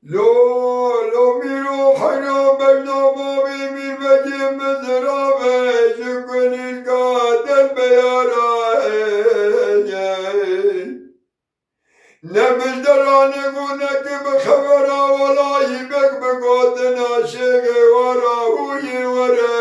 لو لو میرو حیران بجنام آبی میر بگیم مزرابه شکنید قادر بیارای نمجدرانه گونه که بخبر آولایی بک بگوتن عاشق وراهوی وره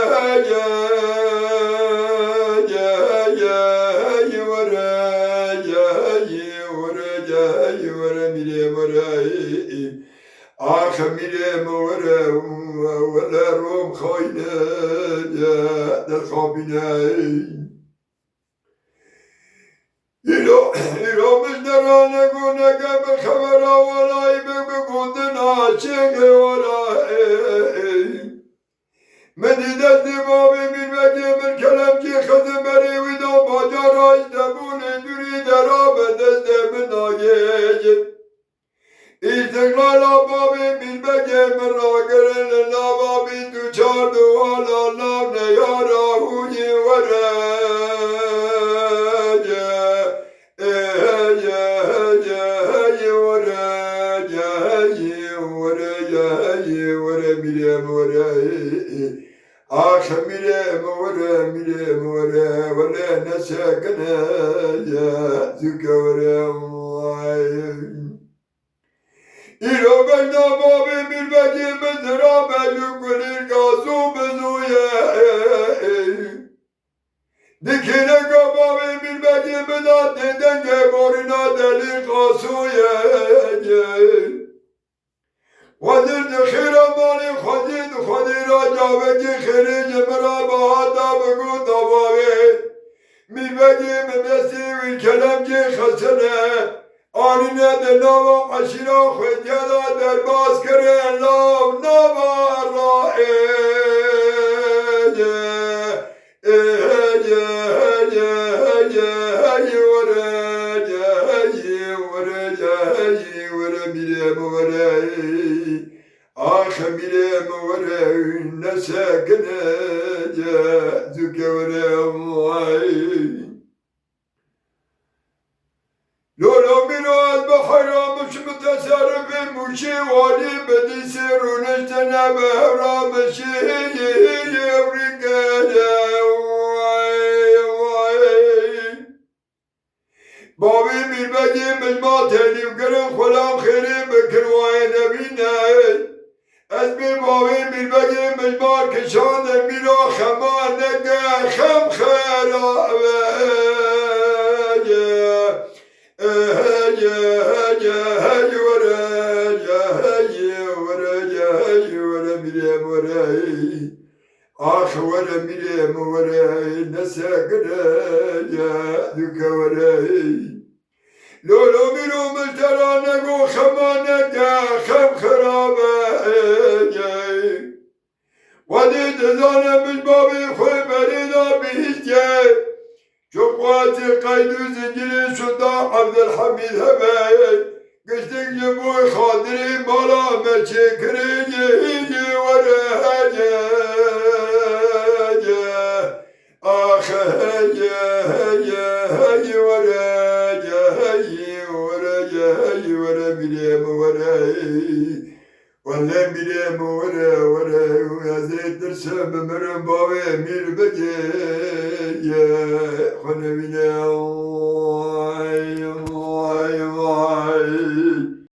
آخ میره موره ولا روم خاینه در خوابینه ایرو مجدرانه گونه که بخبر آولایی بگوندن عاشق ولایی مدی دستی بابی میر بگی من کلم چی خزم بری ویدو باجا راش دبونه دوری در آب دست من آگه استقلال بابی میر بگی من را گرن بابی تو چار دوالا نام نیارا هونی وره آخ میره موره ولی نسکنه زکوره ایرو بجنا بابی میر بگی مزرا بجو کنیر گازو بزویه دکینه گا بابی میر بگی مداد دنگه بورینا دلی قاسویه وزیر دخیر مالی خودی را جاوگی خیری جمرا بادا بگو دواوی میر بگی ممسی وی کلم جی خسنه آنینه دلاو عشیرا خویدیادا در باز کرن لاو نوار را آخ میره موره نسکنه زکوره لولو میرو از بخیرامش متصرفی موشی والی بدی سرونشتنه به هرامشی بابی میر بگی مجمع تلیف کرن خلام خیلی بکر وای نبینه از بی بابی میر بگی مجمع کشان میرا خمانگه خم خیرابه آخ وره میره موره نسکنه دکوره لولو میرو ملترانه گو خمانه خم خرابه ودی دزانه بجبابی خوی بریدا بیهیجه چوقواتی قیدو زنجیری شده عبدالحمید هبه گشتک جموی خاطری بالا مچه کریجی هیجی وره هجه آخ هجه وره میریم وره وله میریم وره ازید درسم بمرم باوی میر بگه خونه بینه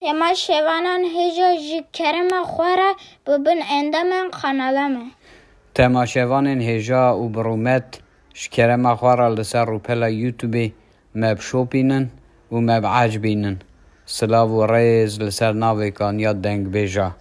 اما شوانان هجا جی کرم خوره ببین اندامن خانالمه تماشاوان هجا و برومت شکرم خوارا لسر رو پلا یوتیوبی مب شوپینن و مب عجبینن سلاو و ریز لسر ناوی کان یاد دنگ بیجا